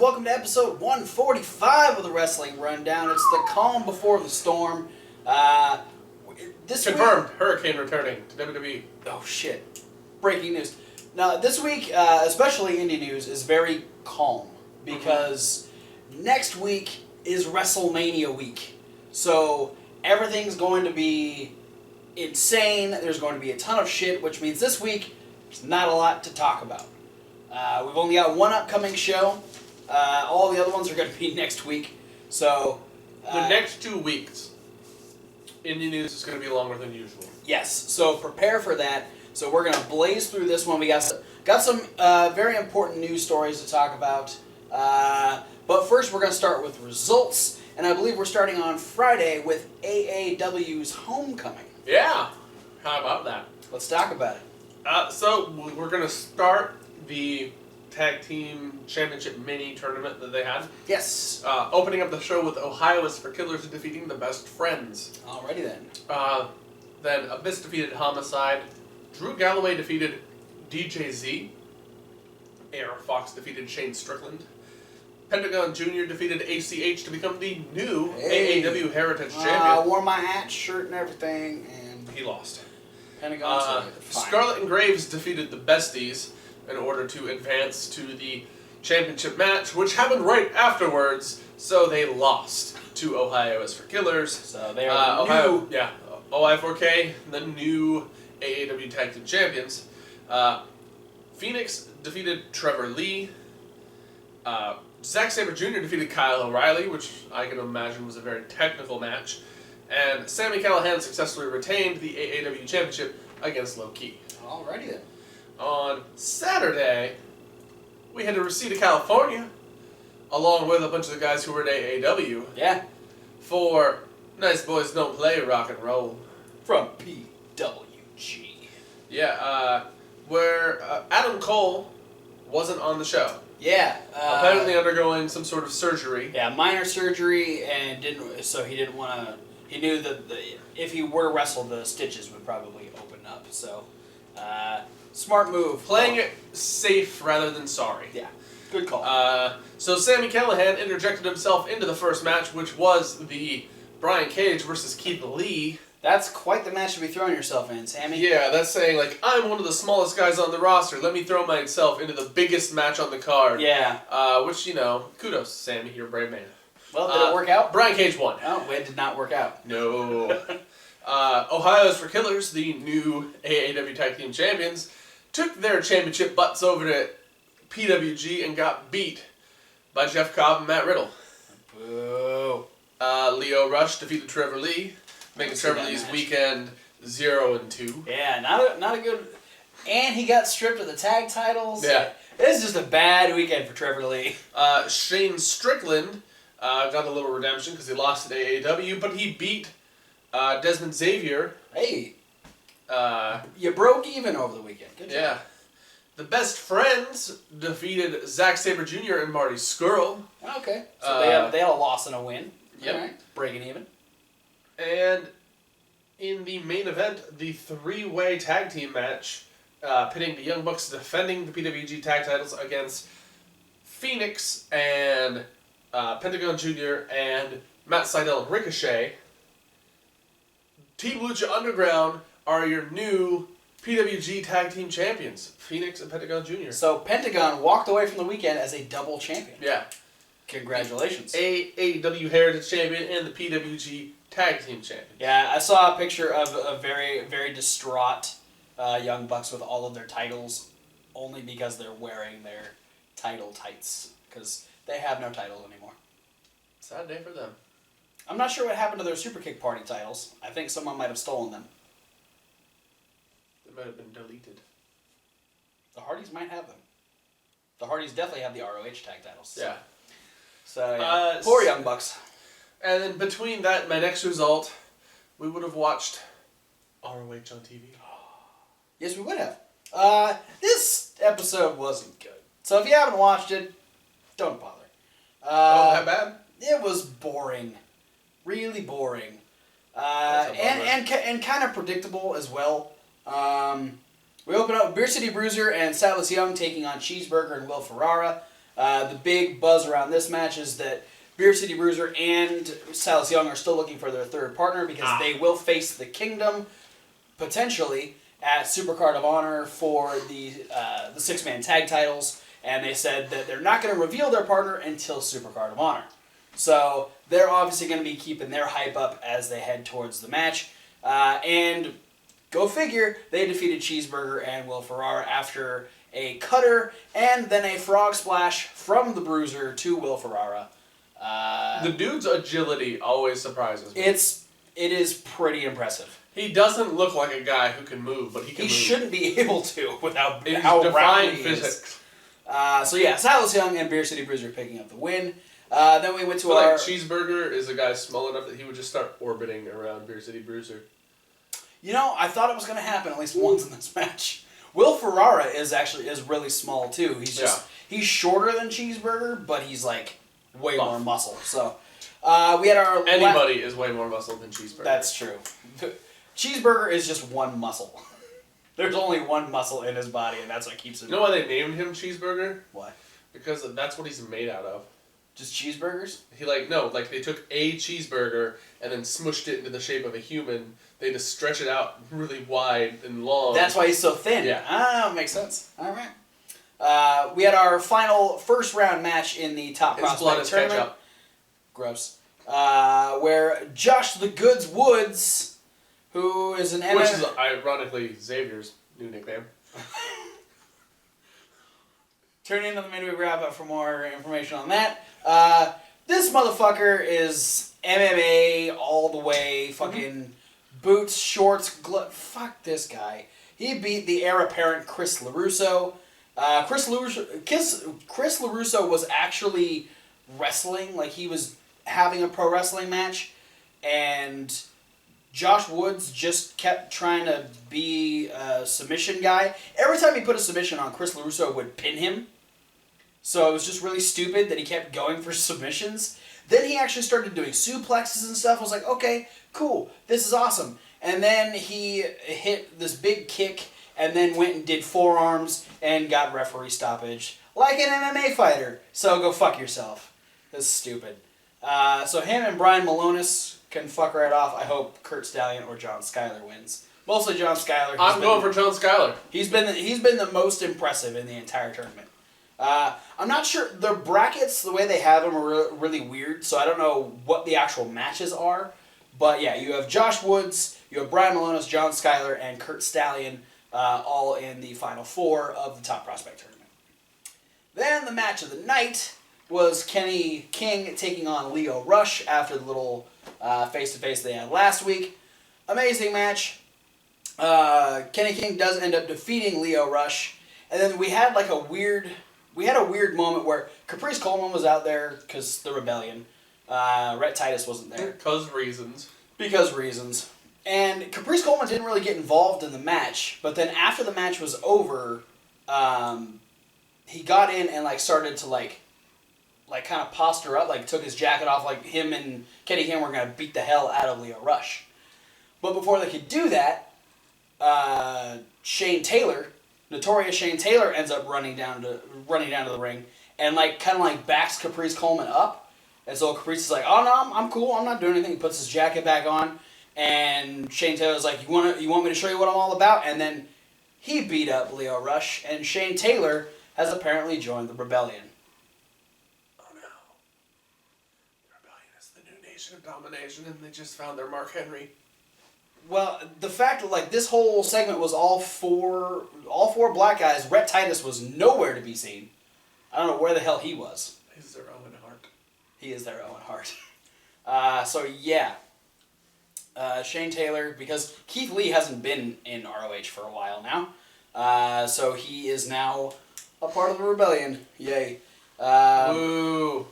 welcome to episode 145 of the Wrestling Rundown. It's the calm before the storm. This Confirmed, week, Hurricane returning to WWE. oh shit, breaking news. Now this week, especially Indy news, is very calm because next week is WrestleMania week. So everything's going to be insane. There's going to be a ton of shit, which means this week there's not a lot to talk about. We've only got one upcoming show. All the other ones are going to be next week. So The next 2 weeks, Indy news is going to be longer than usual. yes, so prepare for that. So we're going to blaze through this one. We got some very important news stories to talk about. But first we're going to start with results. And I believe we're starting on Friday with AAW's Homecoming. Yeah, how about that? Let's talk about it. So we're going to start the Tag Team Championship mini tournament that they had. Yes. Opening up the show with Ohio is for Killers defeating the Best Friends. Alrighty then. Then Abyss defeated Homicide. Drew Galloway defeated DJZ. AR Fox defeated Shane Strickland. Pentagon Jr. defeated ACH to become the new AAW Heritage Champion. I wore my hat, shirt, and everything, and He lost. Pentagon. Fine. Scarlet and Graves defeated the Besties in order to advance to the championship match, which happened right afterwards, so they lost to Ohio is for Killers. So they are Ohio, new. yeah, OI4K, the new AAW Tag Team Champions. Phoenix defeated Trevor Lee. Zack Sabre Jr. defeated Kyle O'Reilly, which I can imagine was a very technical match. And Sami Callihan successfully retained the AAW Championship against Low Ki. Alrighty then. On Saturday, we had to Reseda, California, along with a bunch of the guys who were at AAW, Yeah. for Nice Boys Don't Play Rock and Roll. From PWG. Yeah, where Adam Cole wasn't on the show. Yeah. Apparently undergoing some sort of surgery. Yeah, minor surgery, and he didn't want to. He knew that if he were to wrestle, the stitches would probably open up. So, smart move. Playing it safe rather than sorry. Yeah, good call. So Sami Callihan interjected himself into the first match, which was the Brian Cage versus Keith Lee. That's quite the match to be throwing yourself in, Sammy. Yeah, that's saying, like, I'm one of the smallest guys on the roster. Let me throw myself into the biggest match on the card. Yeah. Which, you know, kudos, Sammy, you're a brave man. Well, did it work out? Brian Cage won. Oh, it did not work out. No. Ohio is for Killers, the new AAW Tag Team Champions, took their championship butts over to PWG and got beat by Jeff Cobb and Matt Riddle. Boo. Leo Rush defeated Trevor Lee, making Trevor Lee's weekend 0-2. Yeah, not a good. And he got stripped of the tag titles. Yeah. This is just a bad weekend for Trevor Lee. Shane Strickland got a little redemption because he lost at AAW, but he beat Desmond Xavier. Hey. You broke even over the weekend. Good job. Yeah. The Best Friends defeated Zack Sabre Jr. and Marty Scurll. Okay. So they had a loss and a win. Yep. All right. Breaking even. And in the main event, the three-way tag team match, pitting the Young Bucks defending the PWG tag titles against Phoenix and Pentagon Jr. and Matt Sydal and Ricochet. Team Lucha Underground are your new PWG tag team champions, Phoenix and Pentagon Jr. So Pentagon walked away from the weekend as a double champion. Yeah. Congratulations. AAW Heritage Champion and the PWG Tag Team Champion. Yeah, I saw a picture of a very, very distraught Young Bucks with all of their titles only because they're wearing their title tights because they have no titles anymore. Sad day for them. I'm not sure what happened to their Super Kick Party titles. I think someone might have stolen them. They might have been deleted. The Hardys might have them. The Hardys definitely have the ROH tag titles. Yeah. So, yeah. Poor Young Bucks. And then between that and my next result, we would have watched ROH on TV. Yes, we would have. This episode wasn't good. So if you haven't watched it, don't bother. That bad? It was boring. Really boring. And kind of predictable as well. We open up with Beer City Bruiser and Silas Young taking on Cheeseburger and Will Ferrara. The big buzz around this match is that Beer City Bruiser and Silas Young are still looking for their third partner because they will face the Kingdom potentially at Supercard of Honor for the six-man tag titles, and they said that they're not going to reveal their partner until Supercard of Honor. So they're obviously going to be keeping their hype up as they head towards the match. And go figure, they defeated Cheeseburger and Will Ferrara after a cutter and then a frog splash from the Bruiser to Will Ferrara. The dude's agility always surprises me. It is pretty impressive. He doesn't look like a guy who can move, but he can move. He shouldn't be able to without It's how defying round he physics. is. So yeah, Silas Young and Beer City Bruiser picking up the win. Then we went to our... Cheeseburger is a guy small enough that he would just start orbiting around Beer City Bruiser. You know, I thought it was going to happen at least once in this match. Will Ferrara is really small too. He's shorter than Cheeseburger, but he's like way more muscle. So we had our... Anybody is way more muscle than Cheeseburger. That's true. Cheeseburger is just one muscle. There's only one muscle in his body, and that's what keeps him... You know why they named him Cheeseburger? Why? Because that's what he's made out of. Just cheeseburgers? They took a cheeseburger and then smushed it into the shape of a human. They just stretch it out really wide and long. That's why he's so thin. Yeah. Ah, makes sense. All right. We had our final first round match in the Top Prospect Tournament. Ketchup. Gross. Where Josh the Goods Woods, who is an Which is ironically Xavier's new nickname. Turn into the midweek wrap up for more information on that. This motherfucker is MMA all the way, fucking boots, shorts, fuck this guy. He beat the heir apparent Chris LaRusso. Chris LaRusso was actually wrestling, like he was having a pro wrestling match, and Josh Woods just kept trying to be a submission guy. Every time he put a submission on, Chris LaRusso would pin him. So it was just really stupid that he kept going for submissions. Then he actually started doing suplexes and stuff. I was like, okay, cool, this is awesome. And then he hit this big kick and then went and did forearms and got referee stoppage. Like an MMA fighter. So go fuck yourself. That's stupid. So him and Brian Malonis can fuck right off. I hope Kurt Stallion or John Skyler wins. Mostly John Skyler. I'm going for John Skyler. He's been the most impressive in the entire tournament. I'm not sure. Their brackets, the way they have them, are really weird, so I don't know what the actual matches are. But yeah, you have Josh Woods, you have Brian Malonis, John Skyler, and Kurt Stallion all in the final four of the Top Prospect Tournament. Then the match of the night was Kenny King taking on Leo Rush after the little face-to-face they had last week. Amazing match. Kenny King does end up defeating Leo Rush, and then we had a weird moment where Caprice Coleman was out there because the rebellion. Rhett Titus wasn't there. Because reasons. And Caprice Coleman didn't really get involved in the match, but then after the match was over, he got in and started to kind of posture up, took his jacket off, him and Kenny King were going to beat the hell out of Leo Rush. But before they could do that, Shane Taylor, notorious Shane Taylor, ends up running down to the ring and backs Caprice Coleman up. And so Caprice is like, "Oh no, I'm cool. I'm not doing anything." He puts his jacket back on, and Shane Taylor's like, "You want me to show you what I'm all about?" And then he beat up Leo Rush, and Shane Taylor has apparently joined the rebellion. Oh no. The rebellion is the new nation of domination, and they just found their Mark Henry. Well, the fact that this whole segment was all four black guys, Rhett Titus was nowhere to be seen. I don't know where the hell he was. He's their Owen Hart. He is their Owen Hart. So yeah, Shane Taylor, because Keith Lee hasn't been in ROH for a while now, so he is now a part of the rebellion. Yay! Woo!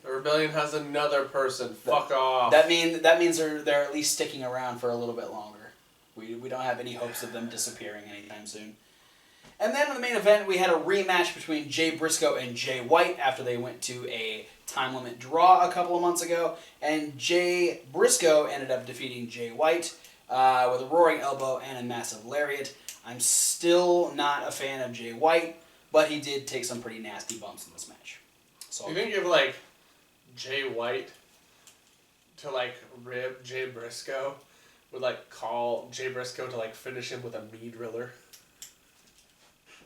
The rebellion has another person. Fuck off. That means they're at least sticking around for a little bit longer. We don't have any hopes of them disappearing anytime soon. And then in the main event, we had a rematch between Jay Briscoe and Jay White after they went to a time limit draw a couple of months ago. And Jay Briscoe ended up defeating Jay White with a roaring elbow and a massive lariat. I'm still not a fan of Jay White, but he did take some pretty nasty bumps in this match. So You think if, like, Jay White to, like, rib Jay Briscoe would, like, call Jay Briscoe to, like, finish him with a meat driller?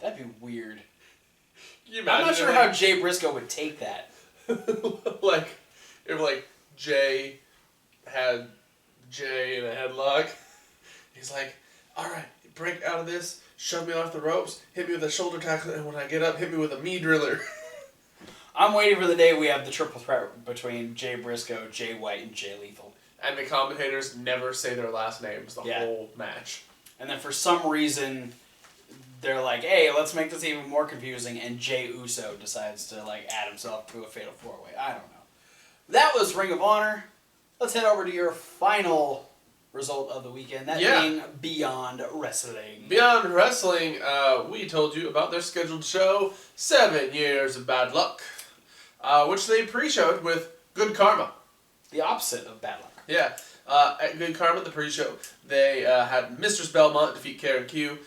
that'd be weird. Can you I'm imagine not sure if, how like, Jay Briscoe would take that. like, if, like, Jay had Jay in a headlock, he's like, alright, break out of this, shove me off the ropes, hit me with a shoulder tackle, and when I get up, hit me with a meat driller. I'm waiting for the day we have the triple threat between Jay Briscoe, Jay White, and Jay Lethal. And the commentators never say their last names the whole match. And then for some reason, they're like, hey, let's make this even more confusing, and Jay Uso decides to like add himself to a fatal four-way. I don't know. That was Ring of Honor. Let's head over to your final result of the weekend, that being Beyond Wrestling. Beyond Wrestling, we told you about their scheduled show, 7 Years of Bad Luck, which they pre-showed with Good Karma. The opposite of Bad Luck. Yeah. At Good Karma, the pre-show, they had Mistress Belmont defeat Karen Q,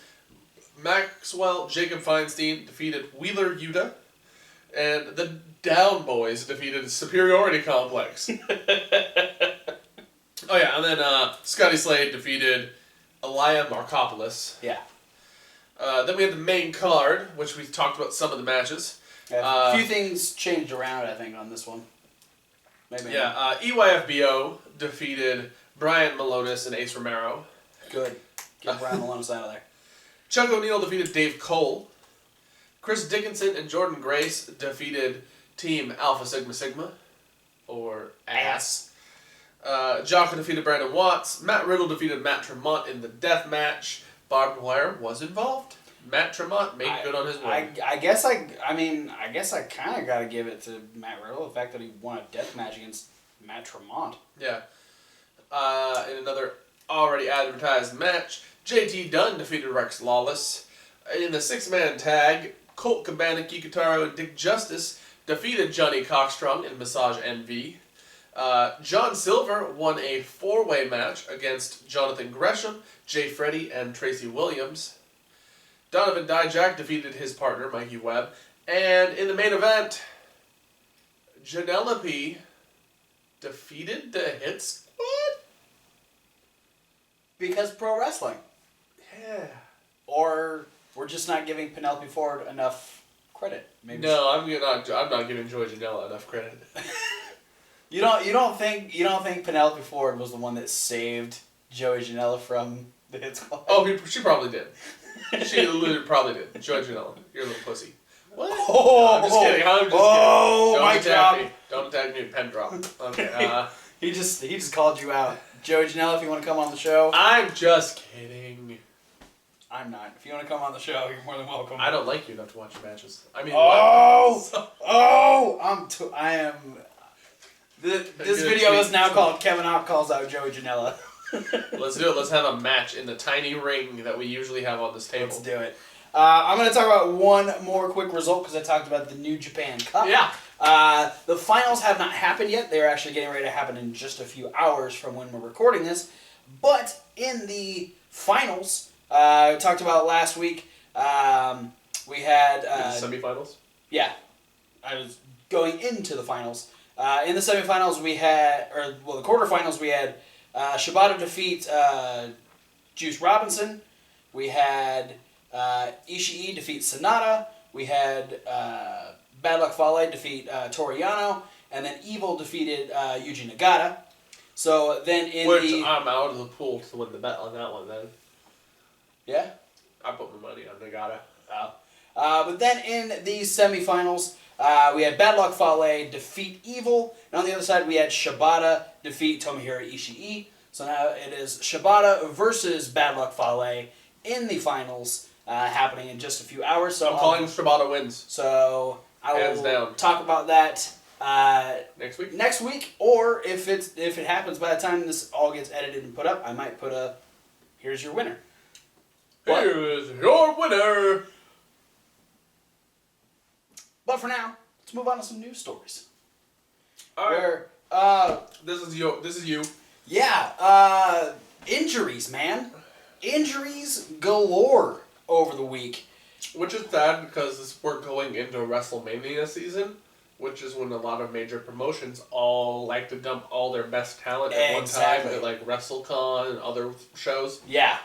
Maxwell Jacob Feinstein defeated Wheeler Yuta, and the Down Boys defeated Superiority Complex. Oh yeah, and then Scotty Slade defeated Elia Markopoulos. Yeah. Then we had the main card, which we talked about some of the matches. A few things changed around, I think, on this one. Maybe. Yeah, EYFBO defeated Brian Malonis and Ace Romero. Good. Get Brian Malonis out of there. Chuck O'Neal defeated Dave Cole. Chris Dickinson and Jordan Grace defeated Team Alpha Sigma Sigma, or ASS. Jocko defeated Brandon Watts. Matt Riddle defeated Matt Tremont in the death match. Barbed Wire was involved. Matt Tremont made good on his win. I guess I kind of got to give it to Matt Riddle, the fact that he won a death match against Matt Tremont. Yeah. In another already advertised match, JT Dunn defeated Rex Lawless. In the six-man tag, Colt Cabana, Kikutaro, and Dick Justice defeated Johnny Cockstrong and Massage NV. John Silver won a four-way match against Jonathan Gresham, Jay Freddy, and Tracy Williams. Donovan Dijak defeated his partner, Mikey Webb. And in the main event, Janelope defeated the Hit Squad? Because pro wrestling. Yeah. Or we're just not giving Penelope Ford enough credit. Maybe. No, I'm not giving Joey Janela enough credit. You don't think Penelope Ford was the one that saved Joey Janela from the Hit Squad? Oh, she probably did. She literally probably did. Joey Janela, you're a little pussy. What? Oh, I'm just kidding. I'm just kidding. Don't attack God. me. Don't attack me. Pen drop. Okay. He just called you out. Joey Janela, if you want to come on the show. I'm just kidding. I'm not. If you want to come on the show, you're more than welcome. I don't like you enough to watch your matches. I mean, I am. This video is now called Kevin Hawk Calls Out Joey Janela. Let's do it. Let's have a match in the tiny ring that we usually have on this table. Let's do it. I'm going to talk about one more quick result because I talked about the New Japan Cup. Yeah. The finals have not happened yet. They're actually getting ready to happen in just a few hours from when we're recording this. But in the finals, we talked about last week, we had... semifinals? Yeah. I was going into the finals. In the semifinals, we had... the quarterfinals, we had Shibata defeat Juice Robinson. We had Ishii defeat Sonata. We had Bad Luck Fale defeat Toriano. And then Evil defeated Yuji Nagata. So then I'm out of the pool to win the bet on that one then. Yeah? I put my money on Nagata. Oh. But then in the semifinals, we had Bad Luck Fale defeat Evil. And on the other side, we had Shibata defeat Tomohiro Ishii. So now it is Shibata versus Bad Luck Fale in the finals, happening in just a few hours. So I'm calling Shibata wins. So I will talk about that next week, or if it happens by the time this all gets edited and put up, I might put a here's your winner. Here's your winner. But for now, let's move on to some news stories. All right. Where this is you. Yeah, injuries, man. Injuries galore over the week. Which is sad because we're going into WrestleMania season, which is when a lot of major promotions all like to dump all their best talent at one time at like WrestleCon and other shows. Yeah.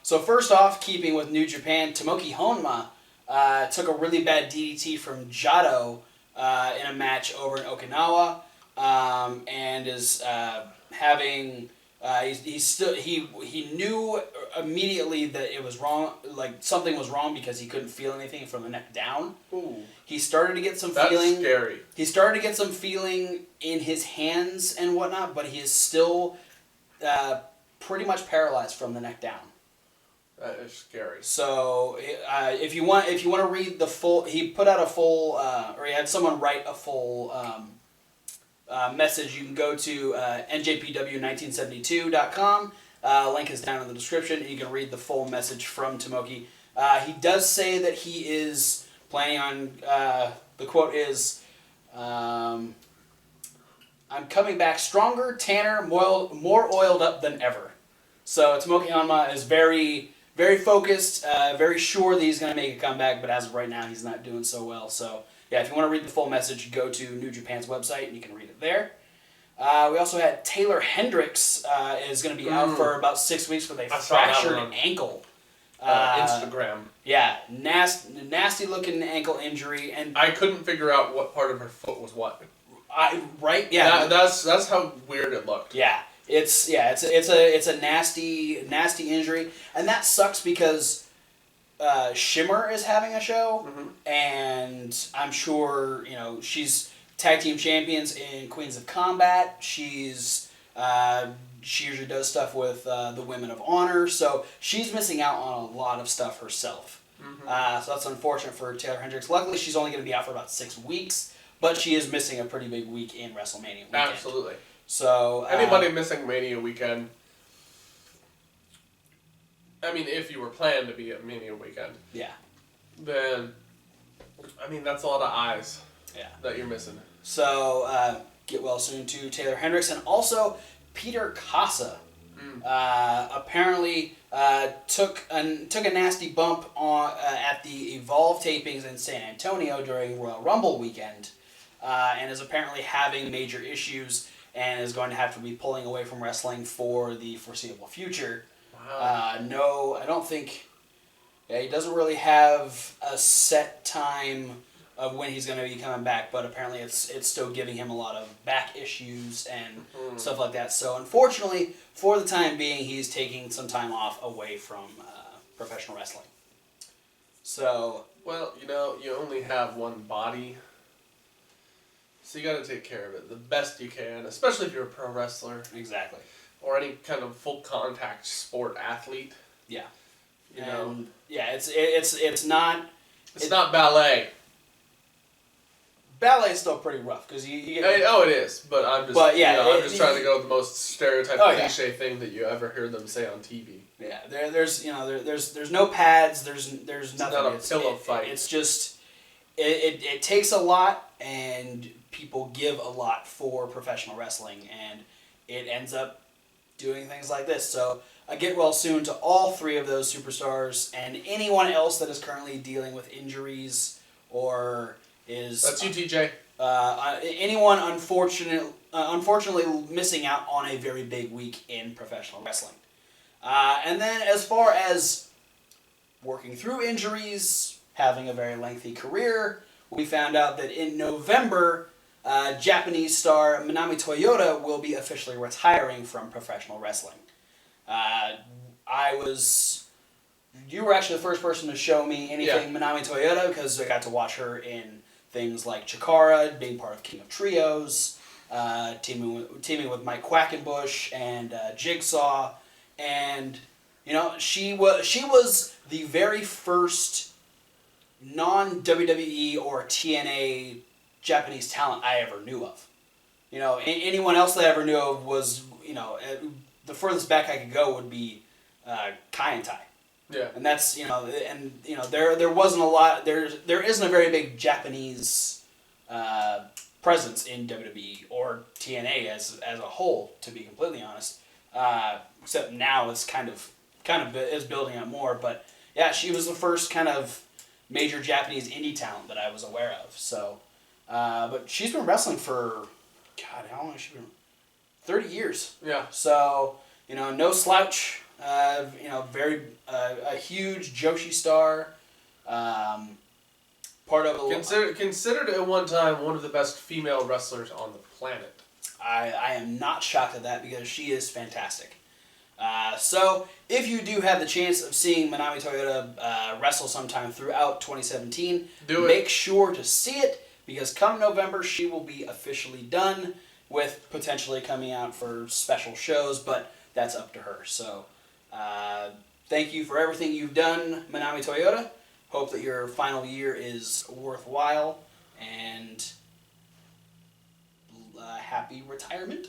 So first off, keeping with New Japan, Tomoki Honma took a really bad DDT from Jado in a match over in Okinawa, and is having. He knew immediately that it was wrong, like something was wrong because he couldn't feel anything from the neck down. Ooh. He started to get some That's feeling. Scary. He started to get some feeling in his hands and whatnot, but he is still pretty much paralyzed from the neck down. That is scary. So if you want to read the full, he put out a full, or he had someone write a full message. You can go to njpw1972.com. Link is down in the description, and you can read the full message from Tomoki. He does say that he is planning on, the quote is, I'm coming back stronger, tanner, more oiled up than ever. So Tomoki Honma is very, very focused, very sure that he's going to make a comeback, but as of right now, he's not doing so well. So yeah, if you want to read the full message, go to New Japan's website, and you can read it there. We also had Taeler Hendrix is going to be out for about 6 weeks with a fractured ankle. Instagram. Yeah, nasty looking ankle injury, and I couldn't figure out what part of her foot was what. Right? Yeah, that's how weird it looked. Yeah, it's a nasty injury, and that sucks because Shimmer is having a show, and I'm sure she's tag team champions in Queens of Combat. She usually does stuff with the Women of Honor, so she's missing out on a lot of stuff herself. So that's unfortunate for Taeler Hendrix. Luckily, she's only going to be out for about 6 weeks, but she is missing a pretty big week in WrestleMania weekend. Absolutely. So anybody missing Mania weekend, I mean, if you were planned to be at Mania weekend, then that's a lot of eyes that you're missing. So get well soon to Taeler Hendrix, and also Peter Casa apparently took a nasty bump at the Evolve tapings in San Antonio during Royal Rumble weekend, and is apparently having major issues and is going to have to be pulling away from wrestling for the foreseeable future. Wow. No, I don't think. Yeah, he doesn't really have a set time of when he's going to be coming back, but apparently it's still giving him a lot of back issues and stuff like that. So unfortunately, for the time being, he's taking some time off away from professional wrestling. So well, you only have one body, so you got to take care of it the best you can, especially if you're a pro wrestler. Exactly. Or any kind of full contact sport athlete. Yeah. Yeah, it's not. It's not ballet. Ballet's still pretty rough because you get. It is, but I'm just. But yeah, I'm just trying to go with the most stereotypical cliche thing that you ever hear them say on TV. Yeah, there's no pads. There's nothing. It's not a pillow fight. It's just it takes a lot, and people give a lot for professional wrestling, and it ends up doing things like this. So I get well soon to all 3 of those superstars, and anyone else that is currently dealing with injuries or is... That's you, TJ. Anyone unfortunately missing out on a very big week in professional wrestling. And then as far as working through injuries, having a very lengthy career, we found out that in November, Japanese star Manami Toyota will be officially retiring from professional wrestling. You were actually the first person to show me anything Manami Toyota because I got to watch her in things like Chikara, being part of King of Trios, teaming with Mike Quackenbush and Jigsaw, and she was the very first non-WWE or TNA Japanese talent I ever knew of. Anyone else that I ever knew of was, the furthest back I could go would be Kai and Tai. Yeah. And that's, there wasn't a lot, there isn't a very big Japanese presence in WWE or TNA as a whole, to be completely honest. Except now it's kind of is building up more, but Yeah, she was the first kind of major Japanese indie talent that I was aware of. So, but she's been wrestling for, God, how long has she been? 30 years. Yeah. So, no slouch. Very a huge Joshi star. Part of Considered at one time one of the best female wrestlers on the planet. I am not shocked at that because she is fantastic. So, if you do have the chance of seeing Manami Toyota wrestle sometime throughout 2017, make sure to see it because come November she will be officially done with potentially coming out for special shows, but that's up to her. So, thank you for everything you've done, Manami Toyota. Hope that your final year is worthwhile and happy retirement,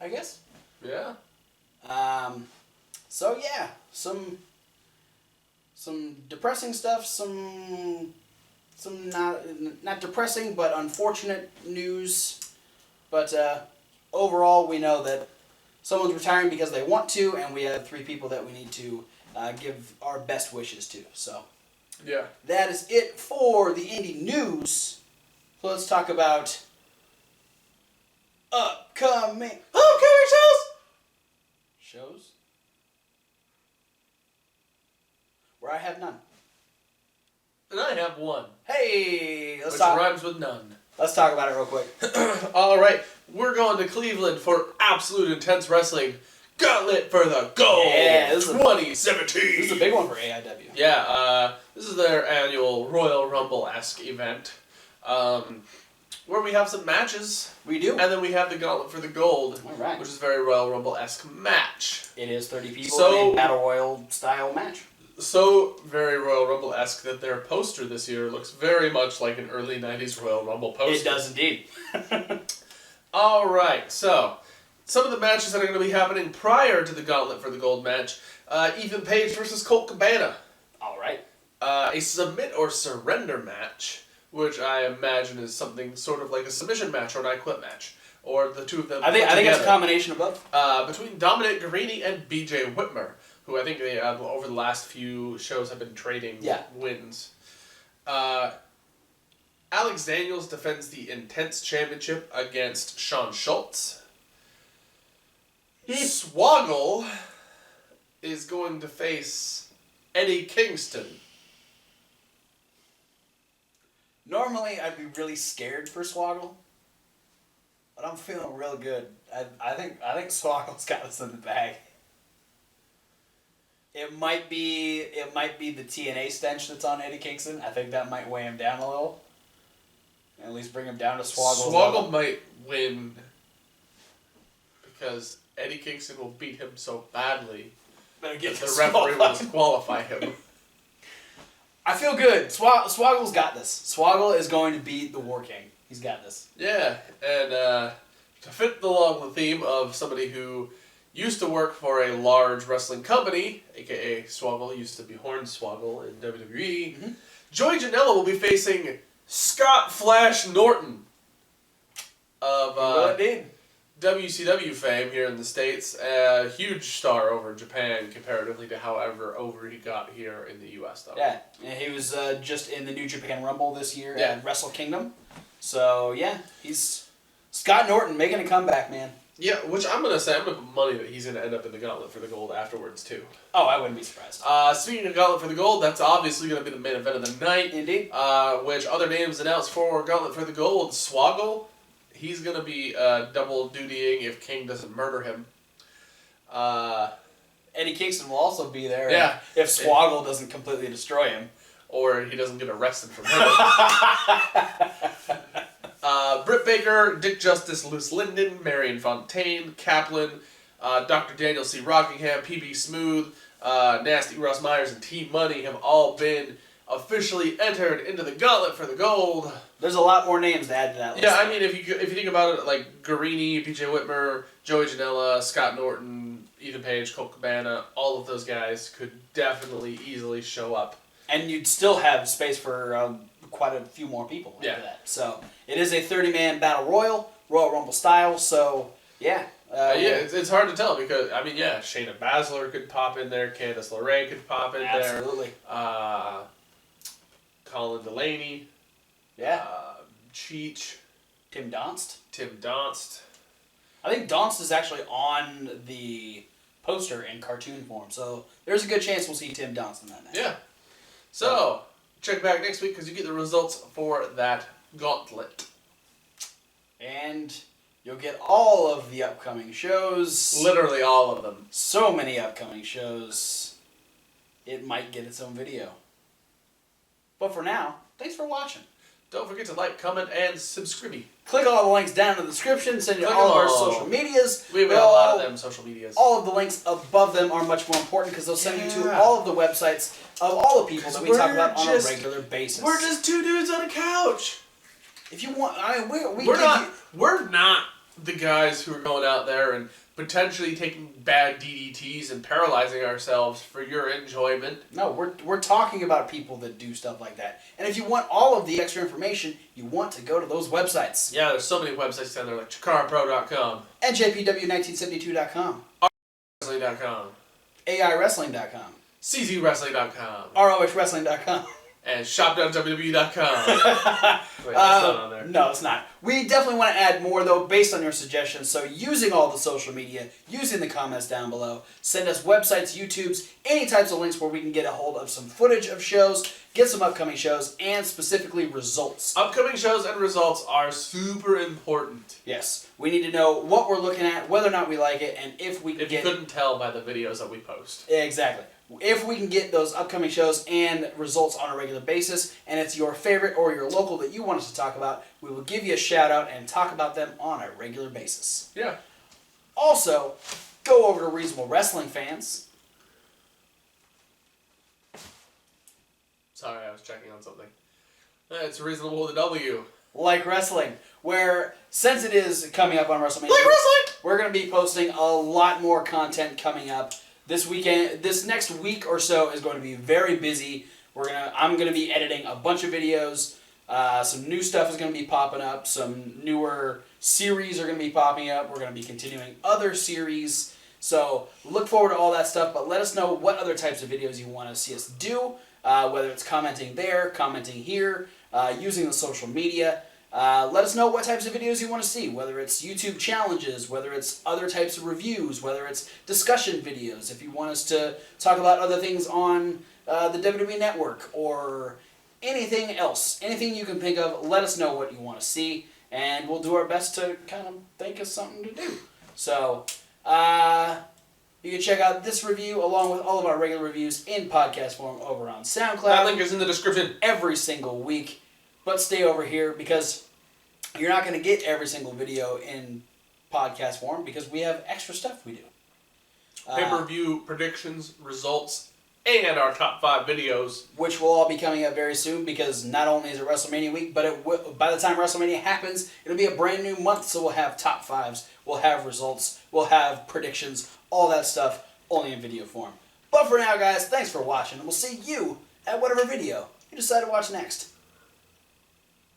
I guess. Yeah. So yeah, some depressing stuff, some not depressing but unfortunate news. But overall, we know that someone's retiring because they want to, and we have 3 people that we need to give our best wishes to. So yeah, that is it for the indie news. So let's talk about upcoming shows where I have none. And I have one. Hey, which rhymes with none. Let's talk about it real quick. All right, we're going to Cleveland for Absolute Intense Wrestling Gauntlet for the Gold 2017. This is a big one for AIW. Yeah, this is their annual Royal Rumble-esque event, where we have some matches. We do. And then we have the Gauntlet for the Gold, all right, which is a very Royal Rumble-esque match. It is 30 people in a Battle Royal style match. So very Royal Rumble-esque that their poster this year looks very much like an early 90s Royal Rumble poster. It does indeed. Alright, so some of the matches that are going to be happening prior to the Gauntlet for the Gold match. Ethan Page versus Colt Cabana. Alright. A submit or surrender match, which I imagine is something sort of like a submission match or an I Quit match. Or the two of them I think it's a combination of both. Between Dominic Garrini and BJ Whitmer, who I think they over the last few shows have been trading wins. Alex Daniels defends the Intense Championship against Sean Schultz. Swoggle is going to face Eddie Kingston. Normally, I'd be really scared for Swoggle, but I'm feeling real good. I think Swoggle's got us in the bag. It might be the TNA stench that's on Eddie Kingston. I think that might weigh him down a little. At least bring him down to Swoggle. Swoggle might win because Eddie Kingston will beat him so badly that the referee will disqualify him. I feel good. Swoggle's got this. Swoggle is going to beat the War King. He's got this. Yeah, and to fit along the theme of somebody who used to work for a large wrestling company, aka Swoggle, used to be Hornswoggle in WWE, Joey Janela will be facing Scott Flash Norton of WCW fame here in the States, a huge star over in Japan comparatively to however over he got here in the U.S. though. Yeah, and he was just in the New Japan Rumble this year at Wrestle Kingdom. So yeah, he's Scott Norton making a comeback, man. Yeah, which I'm going to put money that he's going to end up in the Gauntlet for the Gold afterwards, too. Oh, I wouldn't be surprised. Speaking of Gauntlet for the Gold, that's obviously going to be the main event of the night. Indeed. Which other names announced for Gauntlet for the Gold, Swoggle. He's going to be double dutying if King doesn't murder him. Eddie Kingston will also be there. Yeah. If Swoggle doesn't completely destroy him. Or he doesn't get arrested for murder. Britt Baker, Dick Justice, Luce Linden, Marion Fontaine, Kaplan, Dr. Daniel C. Rockingham, PB Smooth, Nasty Russ Myers, and T Money have all been officially entered into the Gauntlet for the Gold. There's a lot more names to add to that list. Yeah, I mean, if you think about it, like Garrini, BJ Whitmer, Joey Janela, Scott Norton, Ethan Page, Colt Cabana, all of those guys could definitely easily show up. And you'd still have space for quite a few more people after that. So it is a 30-man battle royal, Royal Rumble style. So yeah, Yeah, it's hard to tell because, I mean, yeah, Shayna Baszler could pop in there, Candice LeRae could pop in there. Absolutely. Colin Delaney. Yeah. Cheech. Tim Donst. I think Donst is actually on the poster in cartoon form, so there's a good chance we'll see Tim Donst in that match. Yeah. So, check back next week because you get the results for that gauntlet. And you'll get all of the upcoming shows. Literally all of them. So many upcoming shows. It might get its own video. But for now, thanks for watching. Don't forget to like, comment, and subscribe. Click all the links down in the description. Send you all of our social medias. We have a lot of them social medias. All of the links above them are much more important because they'll send you to all of the websites of all the people that we talk about on a regular basis. We're just two dudes on a couch. If you want, I mean, we're not the guys who are going out there and potentially taking bad DDTs and paralyzing ourselves for your enjoyment. No, we're talking about people that do stuff like that. And if you want all of the extra information, you want to go to those websites. Yeah, there's so many websites down there like ChikaraPro.com. And JPW1972.com. Wrestling.com. AIWrestling.com. CZWrestling.com. ROHWrestling.com. And shop.wwe.com. Wait, that's not on there. No, it's not. We definitely want to add more, though, based on your suggestions. So using all the social media, using the comments down below, send us websites, YouTubes, any types of links where we can get a hold of some footage of shows, get some upcoming shows, and specifically results. Upcoming shows and results are super important. Yes. We need to know what we're looking at, whether or not we like it, and if we can If you couldn't tell by the videos that we post. Exactly. If we can get those upcoming shows and results on a regular basis, and it's your favorite or your local that you want us to talk about, we will give you a shout out and talk about them on a regular basis. Yeah. Also, go over to Reasonable Wrestling Fans. Sorry, I was checking on something. It's Reasonable with a W. Like Wrestling, where since it is coming up on WrestleMania, Like Wrestling! We're going to be posting a lot more content coming up. This weekend, this next week or so is going to be very busy. I'm going to be editing a bunch of videos. Some new stuff is going to be popping up. Some newer series are going to be popping up. We're going to be continuing other series. So look forward to all that stuff. But let us know what other types of videos you want to see us do. Whether it's commenting there, commenting here, using the social media. Let us know what types of videos you want to see, whether it's YouTube challenges, whether it's other types of reviews, whether it's discussion videos, if you want us to talk about other things on the WWE Network or anything else, anything you can think of, let us know what you want to see, and we'll do our best to kind of think of something to do. So, you can check out this review along with all of our regular reviews in podcast form over on SoundCloud. That link is in the description. Every single week. But stay over here because you're not going to get every single video in podcast form because we have extra stuff we do. Pay-per-view predictions, results, and our top 5 videos. Which will all be coming up very soon because not only is it WrestleMania week, but by the time WrestleMania happens, it'll be a brand new month. So we'll have top 5s, we'll have results, we'll have predictions, all that stuff only in video form. But for now, guys, thanks for watching. And we'll see you at whatever video you decide to watch next.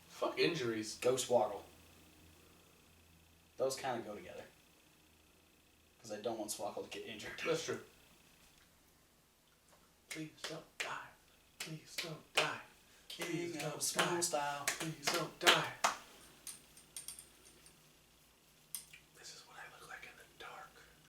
Fuck injuries. Go Swoggle. Those kind of go together. Because I don't want Swoggle to get injured. That's true. Please don't die. Please don't die. King of Small Style. Please don't die.